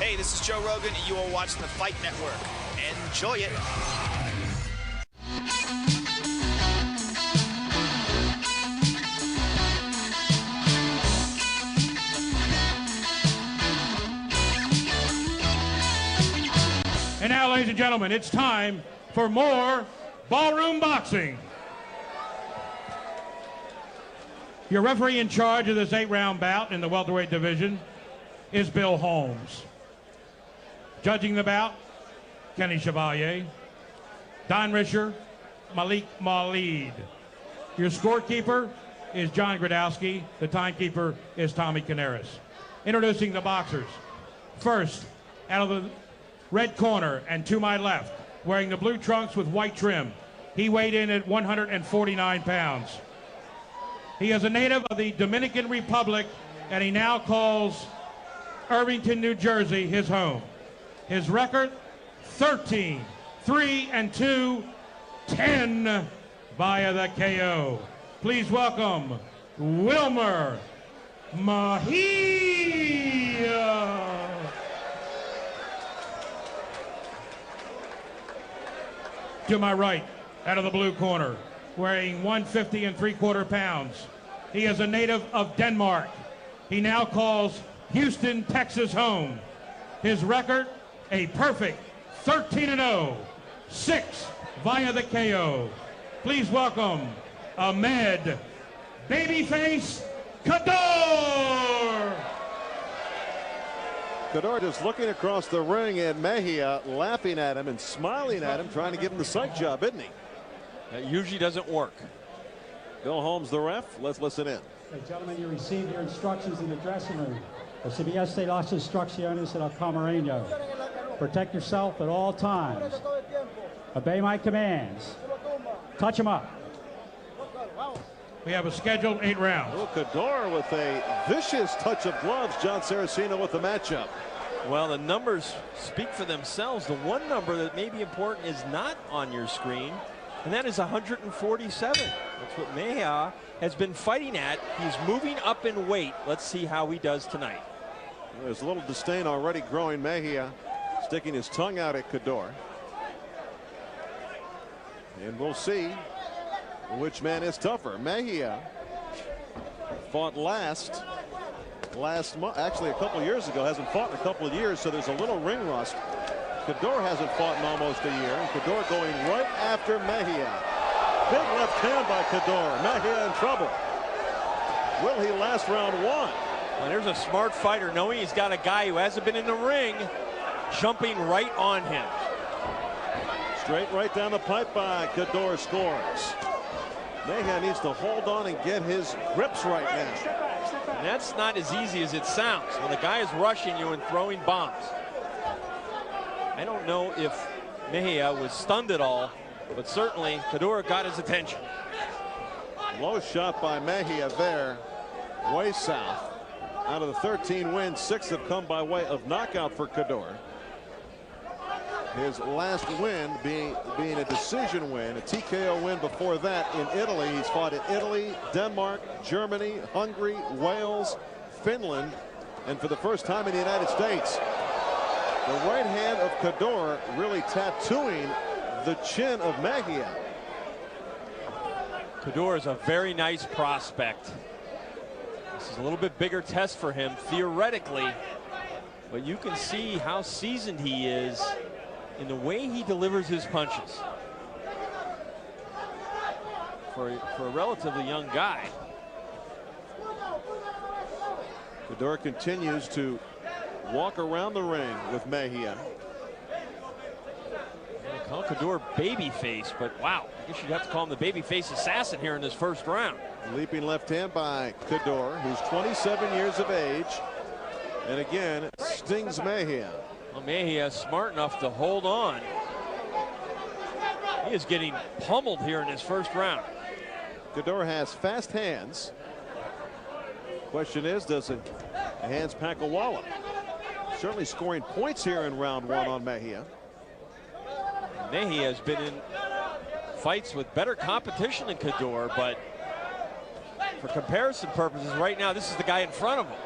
Hey, this is Joe Rogan, and you are watching the Fight Network. Enjoy it. And now, ladies and gentlemen, it's time for more ballroom boxing. Your referee in charge of this 8-round bout in the welterweight division is Bill Holmes. Judging the bout, Kenny Chevalier, Don Risher, Malik Maulid. Your scorekeeper is John Gradowski. The timekeeper is Tommy Canaris. Introducing the boxers. First, out of the red corner and to my left, wearing the blue trunks with white trim. He weighed in at 149 pounds. He is a native of the Dominican Republic, and he now calls Irvington, New Jersey, his home. His record, 13, 3-2, 10 via the KO. Please welcome Wilmer Mejia. To my right, out of the blue corner, weighing 150 3/4 pounds. He is a native of Denmark. He now calls Houston, Texas home. His record, a perfect 13-0, 6 via the KO. Please welcome Ahmed Babyface Kaddour. Kaddour just looking across the ring at Mejia, laughing at him and smiling at him, trying to give him the psych job, isn't he? That usually doesn't work. Bill Holmes, the ref. Let's listen in. Hey, gentlemen, you received your instructions in the dressing room. Recibiste las instrucciones del camareño. Protect yourself at all times. Obey my commands. Touch him up. We have a scheduled 8 rounds. Oh, Kaddour with a vicious touch of gloves. John Saraceno with the matchup. Well, the numbers speak for themselves. The one number that may be important is not on your screen, and that is 147. That's what Mejia has been fighting at. He's moving up in weight. Let's see how he does tonight. There's a little disdain already growing. Mejia sticking his tongue out at Kaddour. And we'll see which man is tougher. Mejia fought last month, actually a couple years ago, hasn't fought in a couple of years, so there's a little ring rust. Kaddour hasn't fought in almost a year, and Kaddour going right after Mejia. Big left hand by Kaddour. Mejia in trouble. Will he last round 1? Well, there's a smart fighter knowing he's got a guy who hasn't been in the ring jumping right on him. Straight right down the pipe by Kaddour scores. Mejia needs to hold on and get his grips right now. And that's not as easy as it sounds when the guy is rushing you and throwing bombs. I don't know if Mejia was stunned at all, but certainly Kaddour got his attention. Low shot by Mejia there, way south. Out of the 13 wins, 6 have come by way of knockout for Kaddour. His last win being a decision win, a TKO win before that in Italy. He's fought in Italy, Denmark, Germany, Hungary, Wales, Finland, and for the first time in the United States. The right hand of Kaddour really tattooing the chin of Mejia. Kaddour is a very nice prospect. This is a little bit bigger test for him theoretically, but you can see how seasoned he is in the way he delivers his punches. For a relatively young guy. Kaddour continues to walk around the ring with Mejia. They call Kaddour babyface, but wow, I guess you'd have to call him the babyface assassin here in this first round. Leaping left hand by Kaddour, who's 27 years of age, and again stings Mejia. Well, Mejia is smart enough to hold on. He is getting pummeled here in his first round. Kaddour has fast hands. Question is, does the hands pack a wallop? Certainly scoring points here in round 1 on Mejia. Mejia has been in fights with better competition than Kaddour, but for comparison purposes right now, this is the guy in front of him.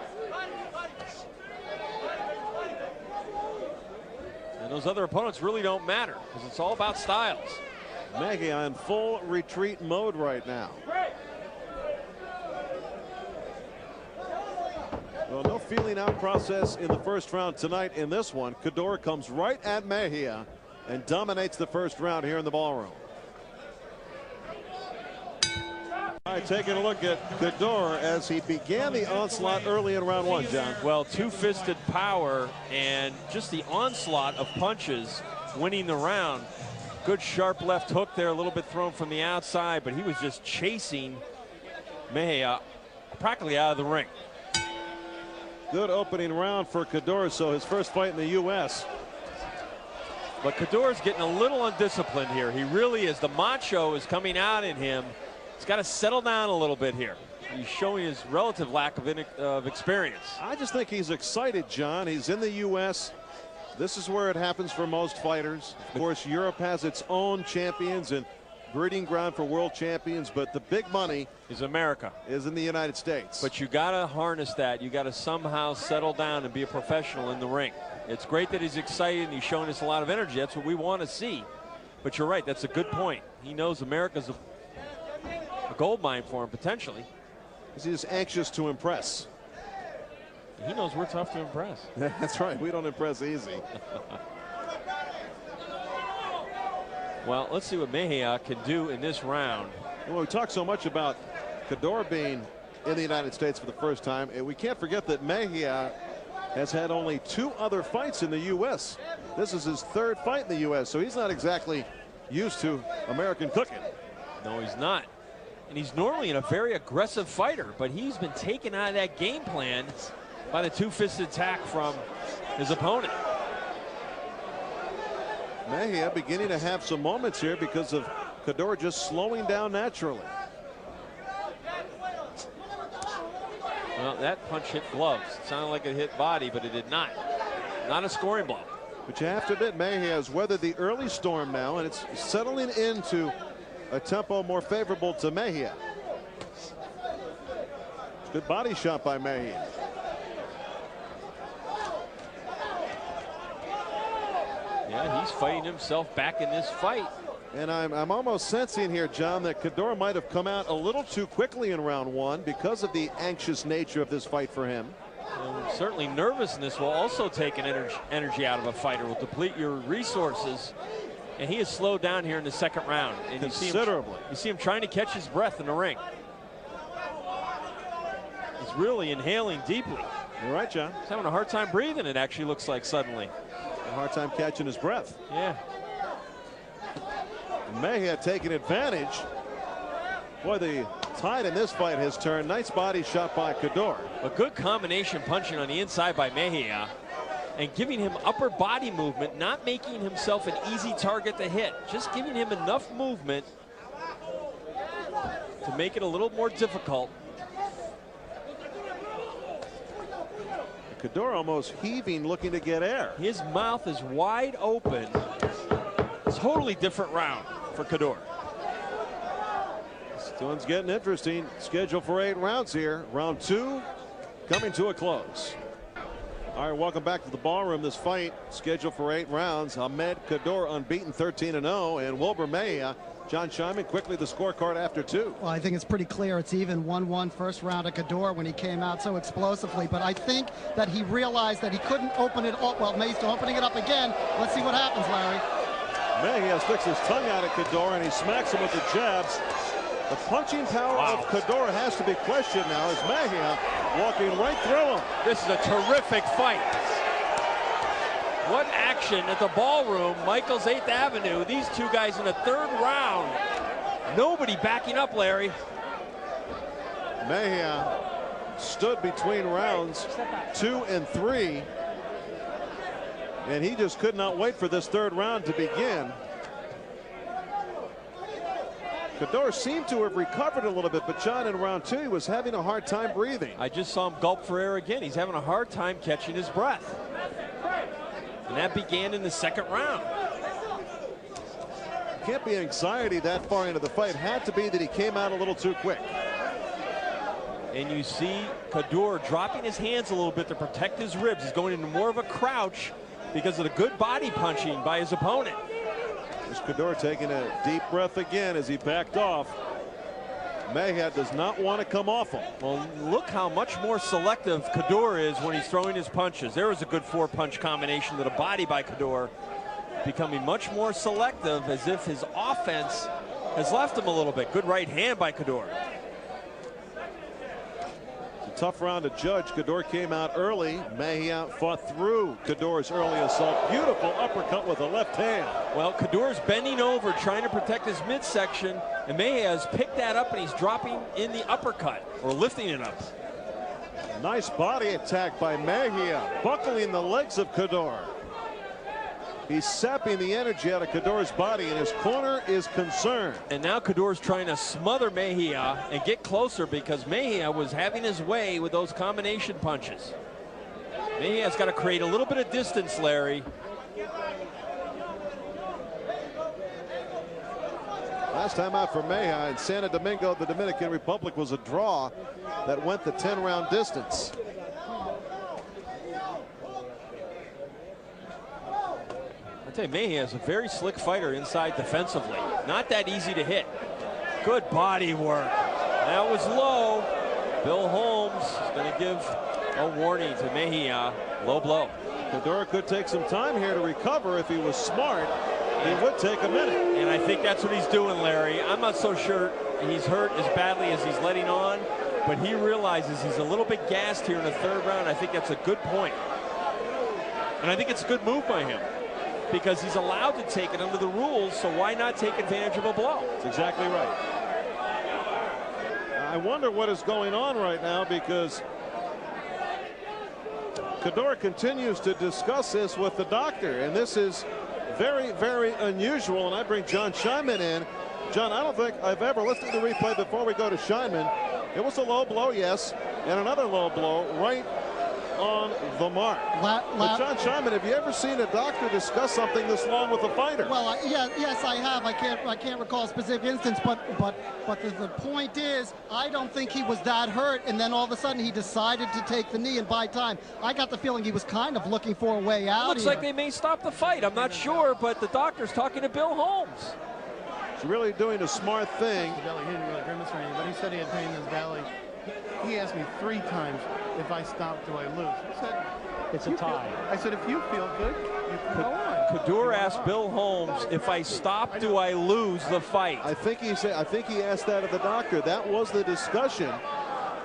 And those other opponents really don't matter because it's all about styles. Mejia in full retreat mode right now. Well, no feeling out process in the first round tonight in this one. Kaddour comes right at Mejia and dominates the first round here in the ballroom. All right, taking a look at Kaddour as he began the onslaught early in round one, John. Well, two-fisted power and just the onslaught of punches winning the round. Good sharp left hook there, a little bit thrown from the outside, but he was just chasing Mejia practically out of the ring. Good opening round for Kaddour, so his first fight in the U.S. But Kaddour's getting a little undisciplined here. He really is. The macho is coming out in him. He's got to settle down a little bit here. He's showing his relative lack of experience. I just think he's excited, John. He's in the U.S. This is where it happens for most fighters. Of course, Europe has its own champions and breeding ground for world champions, but the big money is America, is in the United States. But you got to harness that. You got to somehow settle down and be a professional in the ring. It's great that he's excited and he's showing us a lot of energy. That's what we want to see. But you're right, that's a good point. He knows America's a gold mine for him potentially. He's anxious to impress. He knows we're tough to impress. That's right, we don't impress easy. Well, let's see what Mejia can do in this round. Well, we talk so much about Kaddour being in the United States for the first time, and we can't forget that Mejia has had only 2 other fights in the U.S. This is his 3rd fight in the U.S., so he's not exactly used to American cooking. No, he's not. And he's normally a very aggressive fighter, but he's been taken out of that game plan by the two-fisted attack from his opponent. Mejia beginning to have some moments here because of Kaddour just slowing down naturally. Well, that punch hit gloves. It sounded like it hit body, but it did not. Not a scoring blow. But you have to admit, Mejia has weathered the early storm now, and it's settling into a tempo more favorable to Mejia. Good body shot by Mejia. Yeah, he's fighting himself back in this fight. And I'm almost sensing here, John, that Kaddour might have come out a little too quickly in round one because of the anxious nature of this fight for him. And certainly nervousness will also take an energy out of a fighter, will deplete your resources. And he has slowed down here in the second round. And considerably. You see him trying to catch his breath in the ring. He's really inhaling deeply. You're right, John. He's having a hard time breathing, it actually looks like suddenly. A hard time catching his breath. Yeah. Mejia taking advantage. Boy, the tide in this fight has turned. Nice body shot by Kaddour. A good combination punching on the inside by Mejia and giving him upper body movement, not making himself an easy target to hit, just giving him enough movement to make it a little more difficult. Kaddour almost heaving, looking to get air. His mouth is wide open. Totally different round for Kaddour. This one's getting interesting. Scheduled for 8 rounds here. Round 2 coming to a close. All right, welcome back to the ballroom. This fight scheduled for 8 rounds. Ahmed Kaddour unbeaten 13-0, and Wilmer Mejia. John Scheinman, quickly the scorecard after 2. Well, I think it's pretty clear. It's even 1-1 first round of Kaddour when he came out so explosively. But I think that he realized that he couldn't open it up. Well, Mejia opening it up again. Let's see what happens, Larry. Mejia sticks his tongue out at Kaddour, and he smacks him with the jabs. The punching power of Kaddour has to be questioned now as Mejia walking right through him. This is a terrific fight. What action at the ballroom, Michael's 8th Avenue. These two guys in the 3rd round. Nobody backing up, Larry. Mejia stood between rounds 2 and 3. And he just could not wait for this 3rd round to begin. Kaddour seemed to have recovered a little bit, but John, in round 2, he was having a hard time breathing. I just saw him gulp for air again. He's having a hard time catching his breath. And that began in the 2nd round. Can't be anxiety that far into the fight. Had to be that he came out a little too quick. And you see Kaddour dropping his hands a little bit to protect his ribs. He's going into more of a crouch because of the good body punching by his opponent. There's Kaddour taking a deep breath again as he backed off. Mejia does not want to come off him. Well, look how much more selective Kaddour is when he's throwing his punches. There was a good 4-punch combination to the body by Kaddour, becoming much more selective, as if his offense has left him a little bit. Good right hand by Kaddour. It's a tough round to judge. Kaddour came out early. Mejia fought through Kaddour's early assault. Beautiful uppercut with a left hand. Well, Kaddour's bending over trying to protect his midsection, and Mejia has picked that up and he's dropping in the uppercut, or lifting it up. Nice body attack by Mejia, buckling the legs of Kaddour. He's sapping the energy out of Kaddour's body, and his corner is concerned. And now Kaddour's trying to smother Mejia and get closer, because Mejia was having his way with those combination punches. Mejia's got to create a little bit of distance, Larry. Last time out for Mejia in Santo Domingo, the Dominican Republic, was a draw that went the 10-round distance. I tell you, Mejia is a very slick fighter inside defensively. Not that easy to hit. Good body work. That was low. Bill Holmes is going to give a warning to Mejia. Low blow. Kaddour could take some time here to recover. If he was smart, he would take a minute. And I think that's what he's doing, Larry. I'm not so sure he's hurt as badly as he's letting on, but he realizes he's a little bit gassed here in the 3rd round. I think that's a good point. And I think it's a good move by him, because he's allowed to take it under the rules, so why not take advantage of a blow? That's exactly right. I wonder what is going on right now, because Kaddour continues to discuss this with the doctor, and this is very, very unusual. And I bring John Scheinman in. John, I don't think I've ever listened to the replay before we go to Scheinman. It was a low blow, yes, and another low blow right on the mark. But John Scheinman, have you ever seen a doctor discuss something this long with a fighter? Well, yes, I have. I can't recall a specific instance, but the point is, I don't think he was that hurt, and then all of a sudden he decided to take the knee and buy time. I got the feeling he was kind of looking for a way out. Looks like they may stop the fight. I'm not sure, but the doctor's talking to Bill Holmes. He's really doing a smart thing. He didn't really grimace or anything, but he said he had pain in his belly. He asked me 3 times, if I stop, do I lose? I said, it's a tie. I said, if you feel good, you can go on. Kaddour asked Bill Holmes, if I stop, do I lose the fight? I think he asked that of the doctor. That was the discussion,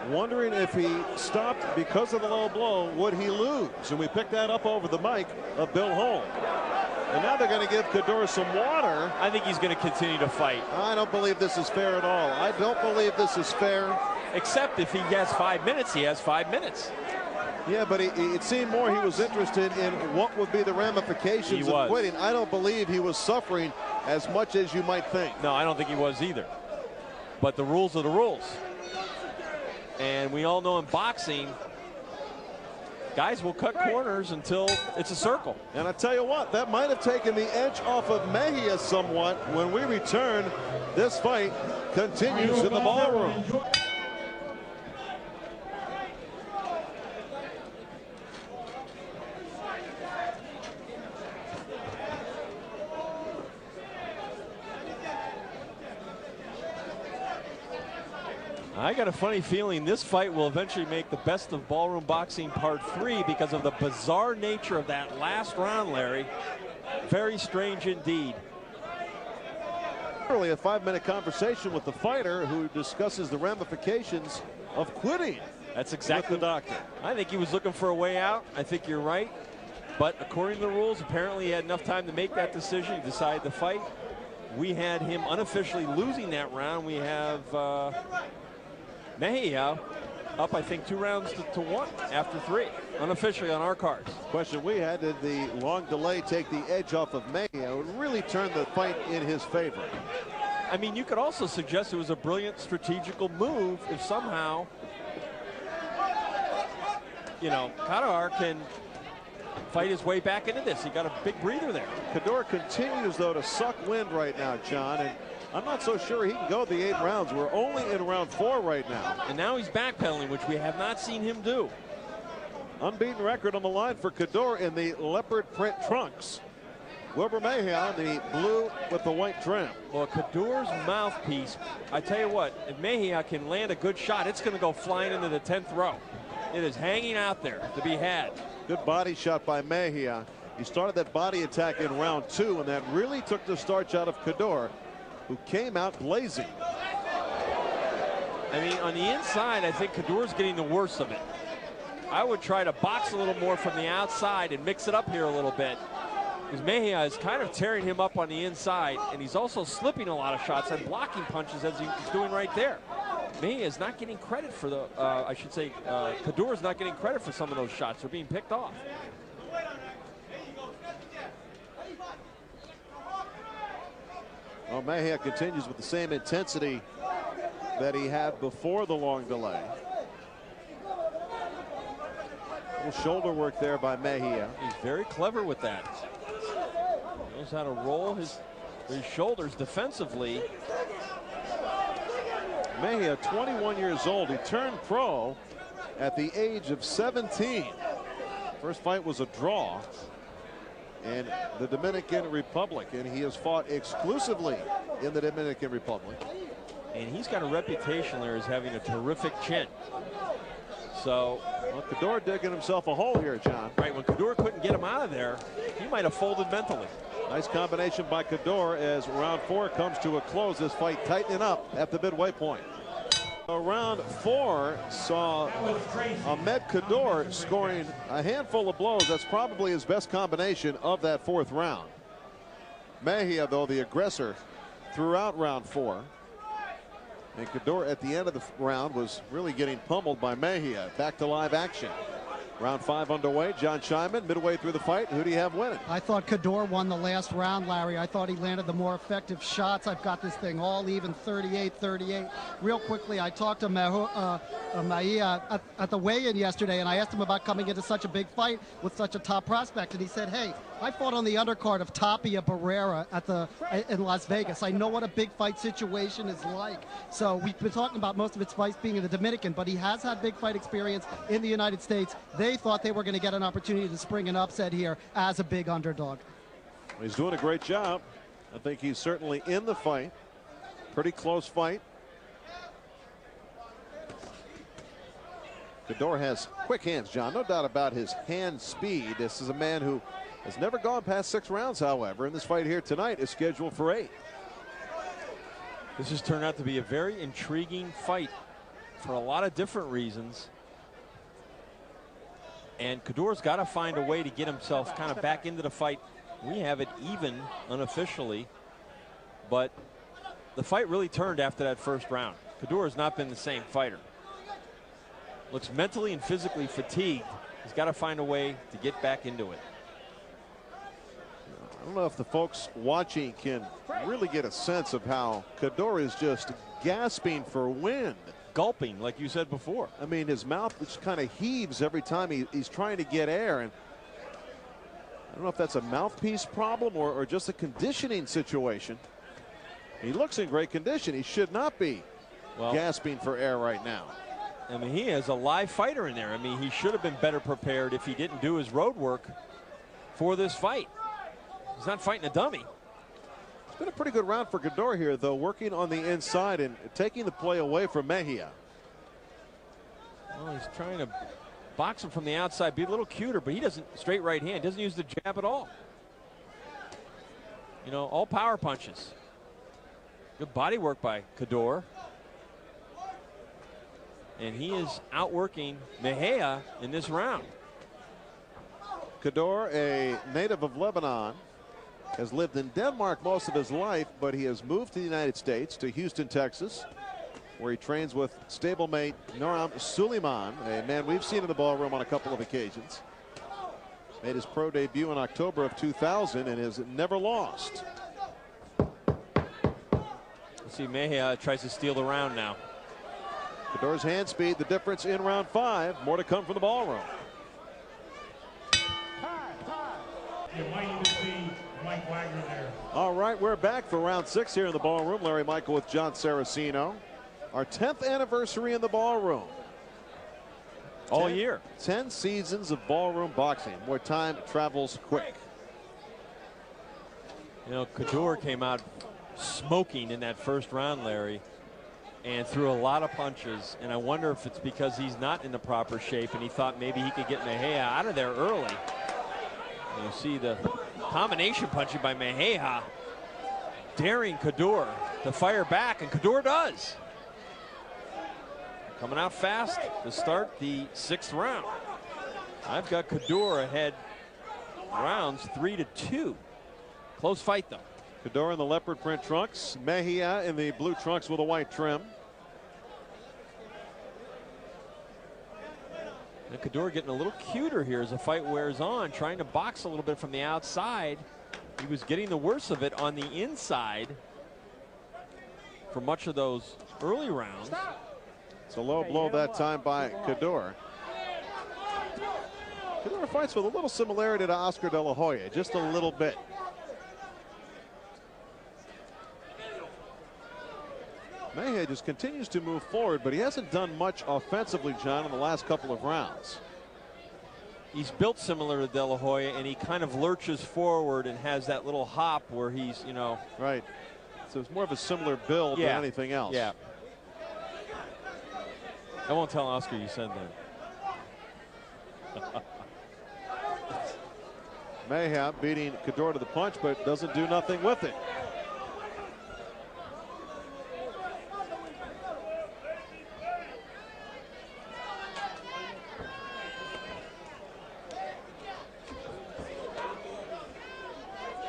wondering if he stopped because of the low blow, would he lose? And we picked that up over the mic of Bill Holmes. And now they're going to give Kaddour some water. I think he's going to continue to fight. I don't believe this is fair at all. I don't believe this is fair. Except if he has 5 minutes, he has 5 minutes. Yeah, but it seemed more he was interested in what would be the ramifications of quitting. I don't believe he was suffering as much as you might think. No, I don't think he was either. But the rules are the rules. And we all know in boxing, guys will cut corners until it's a circle. And I tell you what, that might have taken the edge off of Mejia somewhat. When we return, this fight continues in the ballroom. I got a funny feeling this fight will eventually make the Best of Ballroom Boxing Part 3 because of the bizarre nature of that last round, Larry. Very strange indeed. Literally a 5-minute conversation with the fighter who discusses the ramifications of quitting. That's exactly the doctor. I think he was looking for a way out. I think you're right. But according to the rules, apparently he had enough time to make that decision. He decided to fight. We had him unofficially losing that round. We have Mejia up, I think, 2 rounds to 1 after 3, unofficially on our cards. Question we had, did the long delay take the edge off of Mejia? It would really turn the fight in his favor. I mean, you could also suggest it was a brilliant strategical move if somehow, you know, Kaddour can fight his way back into this. He got a big breather there. Kaddour continues, though, to suck wind right now, John, and I'm not so sure he can go the 8 rounds. We're only in round 4 right now. And now he's backpedaling, which we have not seen him do. Unbeaten record on the line for Kaddour in the leopard print trunks. Wilmer Mejia in the blue with the white trim. Well, Kaddour's mouthpiece, I tell you what, if Mejia can land a good shot, it's going to go flying into the 10th row. It is hanging out there to be had. Good body shot by Mejia. He started that body attack in round 2, and that really took the starch out of Kaddour, who came out blazing. I mean, on the inside, I think Kaddour's getting the worst of it. I would try to box a little more from the outside and mix it up here a little bit, because Mejia is kind of tearing him up on the inside, and he's also slipping a lot of shots and blocking punches as he's doing right there. Mejia is not getting credit for the, I should say, Kaddour is not getting credit for some of those shots. They're being picked off. Well, Mejia continues with the same intensity that he had before the long delay. Little shoulder work there by Mejia. He's very clever with that. Knows how to roll his shoulders defensively. Mejia, 21 years old. He turned pro at the age of 17. First fight was a draw in the Dominican Republic, and he has fought exclusively in the Dominican Republic. And he's got a reputation there as having a terrific chin. So, well, Kaddour digging himself a hole here, John. Right, when Kaddour couldn't get him out of there, he might have folded mentally. Nice combination by Kaddour as round 4 comes to a close. This fight tightening up at the midway point. Round 4 saw Ahmed Kaddour scoring a handful of blows. That's probably his best combination of that 4th round. Mejia, though, the aggressor throughout round 4. And Kaddour at the end of the round was really getting pummeled by Mejia. Back to live action. Round 5 underway. John Scheinman midway through the fight. Who do you have winning? I thought Kaddour won the last round, Larry. I thought he landed the more effective shots. I've got this thing all even, 38-38. Real quickly, I talked to Mejia at the weigh-in yesterday, and I asked him about coming into such a big fight with such a top prospect, and he said, hey, I fought on the undercard of Tapia Barrera in Las Vegas. I know what a big fight situation is like. So we've been talking about most of his fights being in the Dominican, but he has had big fight experience in the United States. They thought they were going to get an opportunity to spring an upset here as a big underdog. He's doing a great job. I think he's certainly in the fight. Pretty close fight. Kaddour has quick hands, John. No doubt about his hand speed. This is a man who has never gone past 6 rounds, however, and this fight here tonight is scheduled for 8. This has turned out to be a very intriguing fight for a lot of different reasons. And Kaddour's got to find a way to get himself kind of back into the fight. We have it even unofficially, but the fight really turned after that first round. Kaddour has not been the same fighter. Looks mentally and physically fatigued. He's got to find a way to get back into it. I don't know if the folks watching can really get a sense of how Kaddour is just gasping for wind. Gulping, like you said before. I mean, his mouth just kind of heaves every time he's trying to get air. And I don't know if that's a mouthpiece problem or just a conditioning situation. He looks in great condition. He should not be gasping for air right now. I mean, he is a live fighter in there. I mean, he should have been better prepared if he didn't do his road work for this fight. He's not fighting a dummy. It's been a pretty good round for Kaddour here, though, working on the inside and taking the play away from Mejia. Well, he's trying to box him from the outside, be a little cuter, but he doesn't, straight right hand, doesn't use the jab at all. You know, all power punches. Good body work by Kaddour. And he is outworking Mejia in this round. Kaddour, a native of Lebanon, has lived in Denmark most of his life, but he has moved to the United States, to Houston, Texas, where he trains with stablemate Noram Suleiman, a man we've seen in the ballroom on a couple of occasions. Made his pro debut in October of 2000 and has never lost. Let's see, Mejia tries to steal the round now. Kaddour's hand speed, the difference in round 5. More to come from the ballroom. You might even see Mike Wagner there. All right, we're back for round 6 here in the ballroom. Larry Michael with John Saraceno. Our 10th anniversary in the ballroom. all year. 10 seasons of ballroom boxing, where time travels quick. You know, Kaddour came out smoking in that first round, Larry, and threw a lot of punches. And I wonder if it's because he's not in the proper shape and he thought maybe he could get Mejia out of there early. And you see the combination punching by Mejia, daring Kaddour to fire back, and Kaddour does. Coming out fast to start the 6th round. I've got Kaddour ahead rounds 3-2. Close fight though. Kaddour in the leopard print trunks, Mejia in the blue trunks with a white trim. And Kaddour getting a little cuter here as the fight wears on, trying to box a little bit from the outside. He was getting the worst of it on the inside for much of those early rounds. It's a low blow that time by Kaddour. Kaddour fights with a little similarity to Oscar De La Hoya, just a little bit. Mejia just continues to move forward, but he hasn't done much offensively, John, in the last couple of rounds. He's built similar to De La Hoya, and he kind of lurches forward and has that little hop where he's, you know. Right. So it's more of a similar build than anything else. Yeah. I won't tell Oscar you said that. Mejia beating Kaddour to the punch, but doesn't do nothing with it.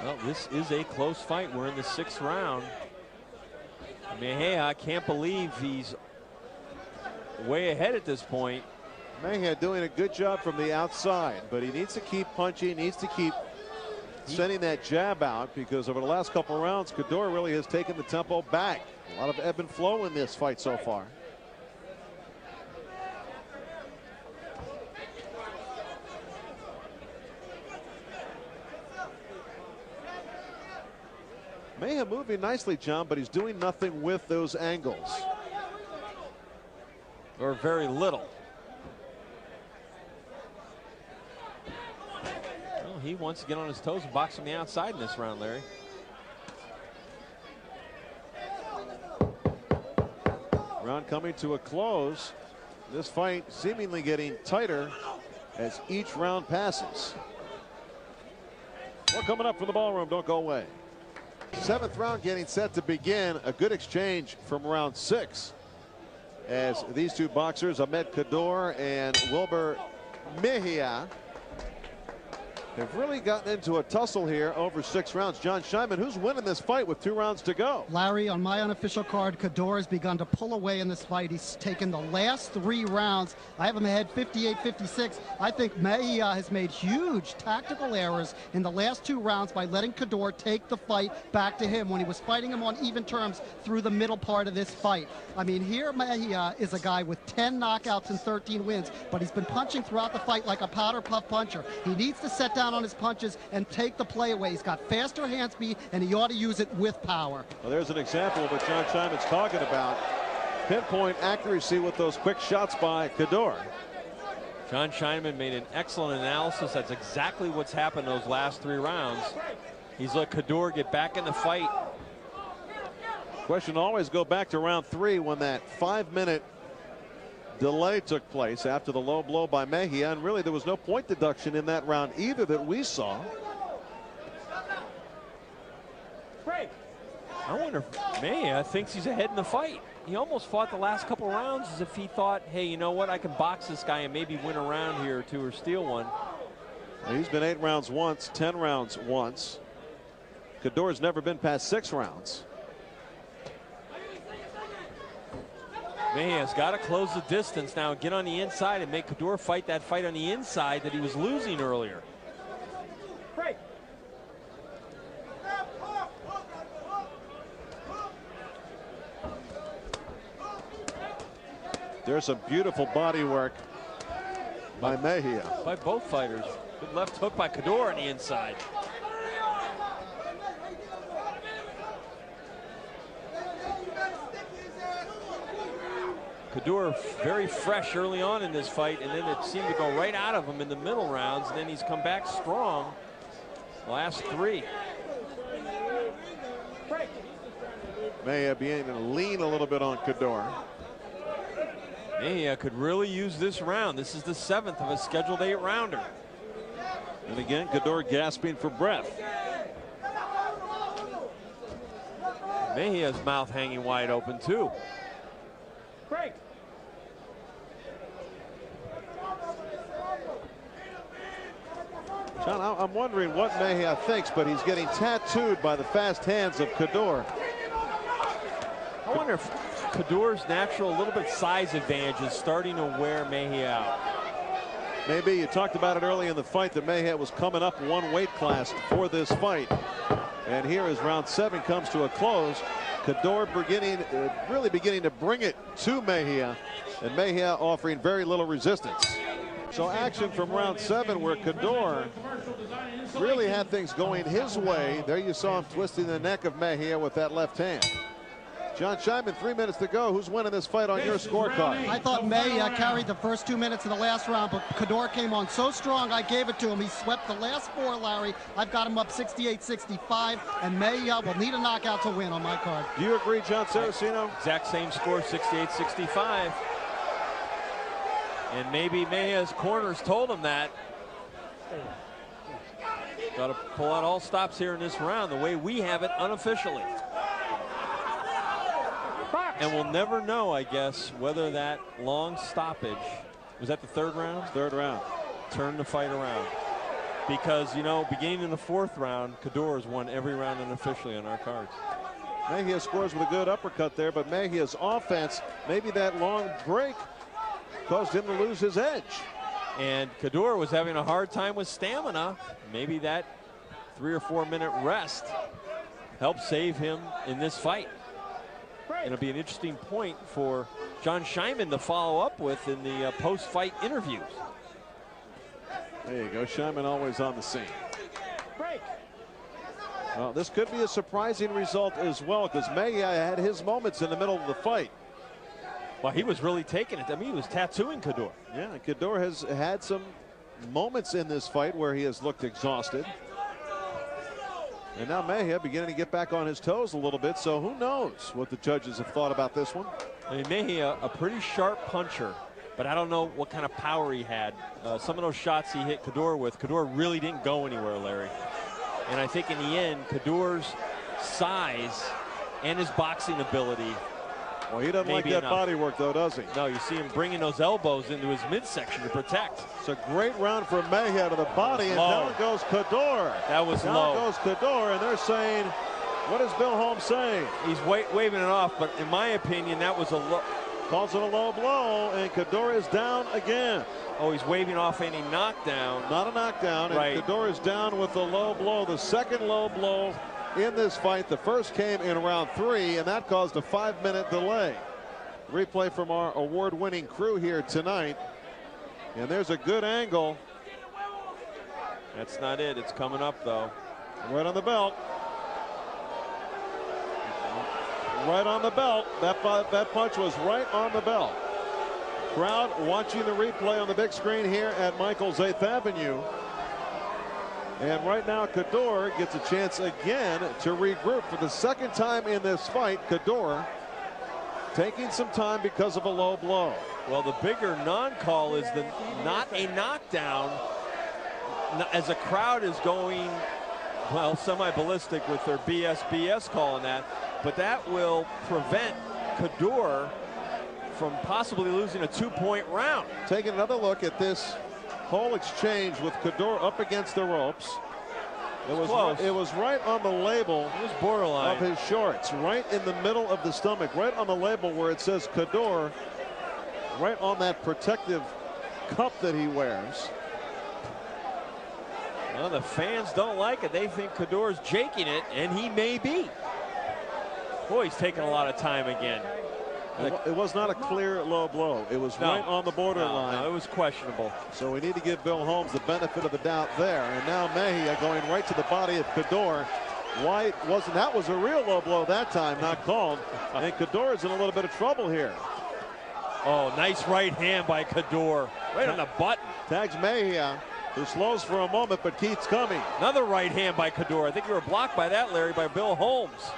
Well, this is a close fight. We're in the 6th round. Mejia, I can't believe he's way ahead at this point. Mejia doing a good job from the outside, but he needs to keep punching, needs to keep sending that jab out, because over the last couple rounds, Kaddour really has taken the tempo back. A lot of ebb and flow in this fight so far. Mejia moving nicely, John, but he's doing nothing with those angles. Or very little. Well, he wants to get on his toes and box from the outside in this round, Larry. Round coming to a close. This fight seemingly getting tighter as each round passes. Well, coming up from the ballroom, don't go away. 7th round getting set to begin. A good exchange from round 6 as these two boxers, Ahmed Kaddour and Wilmer Mejia, have really gotten into a tussle here over 6 rounds. John Scheinman, who's winning this fight with 2 rounds to go? Larry, on my unofficial card, Kaddour has begun to pull away in this fight. He's taken the last 3 rounds. I have him ahead 58-56. I think Mejia has made huge tactical errors in the last 2 rounds by letting Kaddour take the fight back to him when he was fighting him on even terms through the middle part of this fight. I mean, here Mejia is a guy with 10 knockouts and 13 wins, but he's been punching throughout the fight like a powder puff puncher. He needs to set down on his punches and take the play away. He's got faster hand speed, and he ought to use it with power. Well, there's an example of what John Scheinman's talking about. Pinpoint accuracy with those quick shots by Kaddour. John Scheinman made an excellent analysis. That's exactly what's happened those last 3 rounds. He's let Kaddour get back in the fight. Question always go back to round 3 when that 5-minute delay took place after the low blow by Mejia, and really there was no point deduction in that round either that we saw. I wonder if Mejia thinks he's ahead in the fight. He almost fought the last couple rounds as if he thought, hey, you know what, I can box this guy and maybe win a round here or 2 or steal one. He's been 8 rounds once, 10 rounds once. Kaddour's never been past 6 rounds. Mejia's got to close the distance now, get on the inside and make Kaddour fight that fight on the inside that he was losing earlier. There's some beautiful body work by Mejia. By both fighters. Good left hook by Kaddour on the inside. Kaddour very fresh early on in this fight, and then it seemed to go right out of him in the middle rounds, and then he's come back strong last 3. Mejia beginning to lean a little bit on Kaddour. Mejia could really use this round. This is the 7th of a scheduled 8-rounder. And again, Kaddour gasping for breath. Mejia's mouth hanging wide open too. Break. John, I'm wondering what Mejia thinks, but he's getting tattooed by the fast hands of Kaddour. I wonder if Kaddour's natural little bit size advantage is starting to wear Mejia out. Maybe. You talked about it early in the fight that Mejia was coming up 1 weight class for this fight. And here as round 7 comes to a close, Kaddour really beginning to bring it to Mejia, and Mejia offering very little resistance. So action from round 7 where Kaddour really had things going his way. There you saw him twisting the neck of Mejia with that left hand. John Scheinman, 3 minutes to go. Who's winning this fight on your scorecard? I thought Mejia carried the first 2 minutes of the last round, but Kaddour came on so strong, I gave it to him. He swept the last 4, Larry. I've got him up 68-65, and Mejia will need a knockout to win on my card. Do you agree, John Saraceno? Exact same score, 68-65. And maybe Mejia's corners told him that. Got to pull out all stops here in this round, the way we have it unofficially. And we'll never know, I guess, whether that long stoppage, was that the 3rd round? 3rd round. Turned the fight around. Because, you know, beginning in the 4th round, Kaddour has won every round unofficially on our cards. Mejia scores with a good uppercut there, but Mejia's offense, maybe that long break caused him to lose his edge. And Kaddour was having a hard time with stamina. Maybe that 3 or 4 minute rest helped save him in this fight. And it'll be an interesting point for John Scheinman to follow up with in the post-fight interviews. There you go, Scheinman always on the scene. Break. Well, this could be a surprising result as well, because Mejia had his moments in the middle of the fight. Well, he was really taking it. I mean, he was tattooing Kaddour. Yeah, Kaddour has had some moments in this fight where he has looked exhausted. And now Mejia beginning to get back on his toes a little bit, so who knows what the judges have thought about this one. I mean, Mejia, a pretty sharp puncher, but I don't know what kind of power he had. Some of those shots he hit Kaddour with, Kaddour really didn't go anywhere, Larry. And I think in the end, Kaddour's size and his boxing ability. Well, he doesn't like that body work, though, does he? No, you see him bringing those elbows into his midsection to protect. It's a great round for Mejia to the body, and down goes Kaddour. That was low. Down goes Kaddour, and they're saying, what is Bill Holmes saying? He's waving it off, but in my opinion, that was a low. Calls it a low blow, and Kaddour is down again. Oh, he's waving off any knockdown. Not a knockdown, and right. Kaddour is down with the low blow, the second low blow in this fight. The first came in round 3, and that caused a 5-minute delay. Replay from our award-winning crew here tonight, and there's a good angle. That's not it. It's coming up, though. Right on the belt. Right on the belt. That punch was right on the belt. Crowd watching the replay on the big screen here at Michael's 8th Avenue. And right now, Kaddour gets a chance again to regroup for the 2nd time in this fight. Kaddour taking some time because of a low blow. Well, the bigger non-call is the not a knockdown, as a crowd is going, well, semi-ballistic with their BS call on that, but that will prevent Kaddour from possibly losing a 2-point round. Taking another look at this whole exchange with Kaddour up against the ropes. It was right on the label. It was borderline of his shorts, right in the middle of the stomach, right on the label where it says Kaddour, right on that protective cup that he wears. Well, the fans don't like it. They think Kaddour's jaking it, and he may be. Boy, he's taking a lot of time again. It was not a clear low blow. It was right on the borderline. No, it was questionable. So we need to give Bill Holmes the benefit of the doubt there. And now Mejia going right to the body of Kaddour. Why wasn't that? Was a real low blow that time, not called. And Kaddour is in a little bit of trouble here. Oh, nice right hand by Kaddour. Right on the button. Tags Mejia, who slows for a moment but keeps coming. Another right hand by Kaddour. I think you were blocked by that, Larry, by Bill Holmes.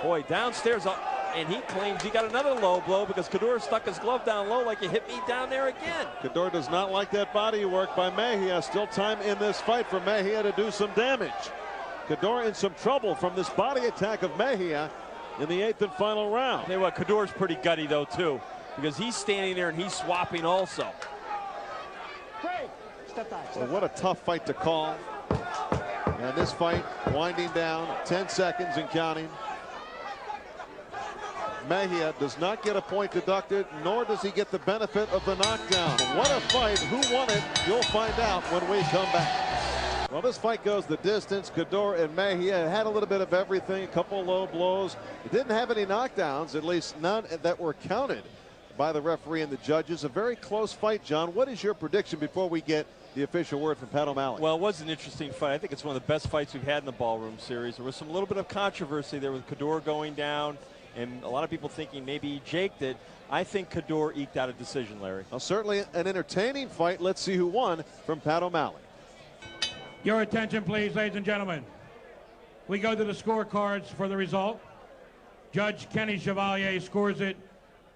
Boy, downstairs, and he claims he got another low blow because Kaddour stuck his glove down low like you hit me down there again. Kaddour does not like that body work by Mejia. Still time in this fight for Mejia to do some damage. Kaddour in some trouble from this body attack of Mejia in the 8th and final round. Tell you what, Kaddour's pretty gutty though too, because he's standing there and he's swapping also. Well, what a tough fight to call. And this fight winding down, 10 seconds and counting. Mejia does not get a point deducted, nor does he get the benefit of the knockdown. What a fight. Who won it? You'll find out when we come back. Well, this fight goes the distance. Kaddour and Mejia had a little bit of everything, a couple low blows. It didn't have any knockdowns, at least none that were counted by the referee and the judges. A very close fight, John. What is your prediction before we get the official word from Pat O'Malley? Well, it was an interesting fight. I think it's one of the best fights we've had in the Ballroom series. There was some little bit of controversy there with Kaddour going down, and a lot of people thinking maybe Jake did. I think Kaddour eked out a decision, Larry. Well, certainly an entertaining fight. Let's see who won from Pat O'Malley. Your attention, please, ladies and gentlemen. We go to the scorecards for the result. Judge Kenny Chevalier scores it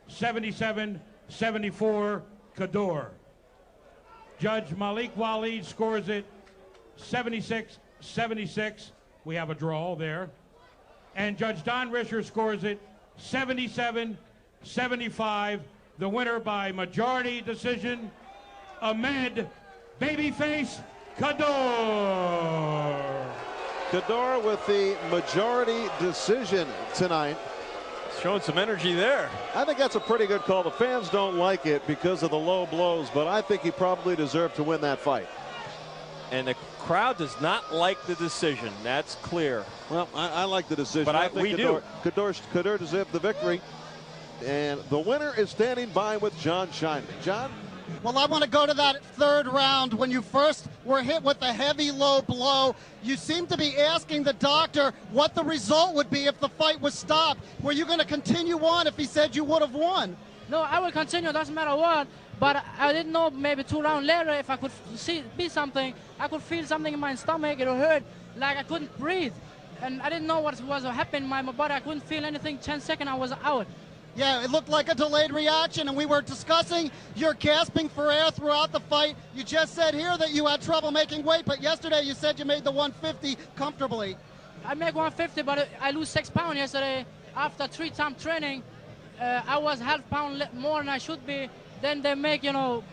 77-74 Kaddour. Judge Malik Waleed scores it 76-76. We have a draw there. And Judge Don Risher scores it 77-75. The winner by majority decision, Ahmed Babyface Kaddour. Kaddour with the majority decision tonight. Showing some energy there. I think that's a pretty good call. The fans don't like it because of the low blows, but I think he probably deserved to win that fight. And the crowd does not like the decision. That's clear. Well, I like the decision. But I think we do. Kaddour deserved the victory. And the winner is standing by with John Scheinman. John? Well, I want to go to that third round. When you first were hit with a heavy low blow, you seemed to be asking the doctor what the result would be if the fight was stopped. Were you going to continue on if he said you would have won? No, I will continue, doesn't matter what. But I didn't know maybe 2 rounds later if I could see something. I could feel something in my stomach. It hurt like I couldn't breathe. And I didn't know what was happening in my body. I couldn't feel anything. 10 seconds, I was out. Yeah, it looked like a delayed reaction, and we were discussing your gasping for air throughout the fight. You just said here that you had trouble making weight, but yesterday you said you made the 150 comfortably. I make 150, but I lose 6 pounds yesterday. After 3-time training, I was half pound more than I should be. Then they make,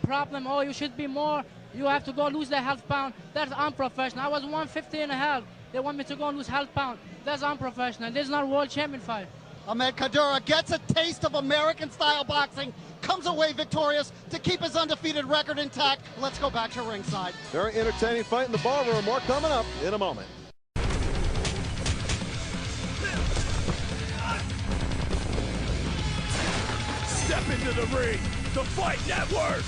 problem. Oh, you should be more. You have to go lose that half pound. That's unprofessional. I was 150 and a half. They want me to go lose half pound. That's unprofessional. This is not a world champion fight. Ahmed Kaddour gets a taste of American-style boxing, comes away victorious to keep his undefeated record intact. Let's go back to ringside. Very entertaining fight in the ballroom. More coming up in a moment. Step into the ring, the Fight Network.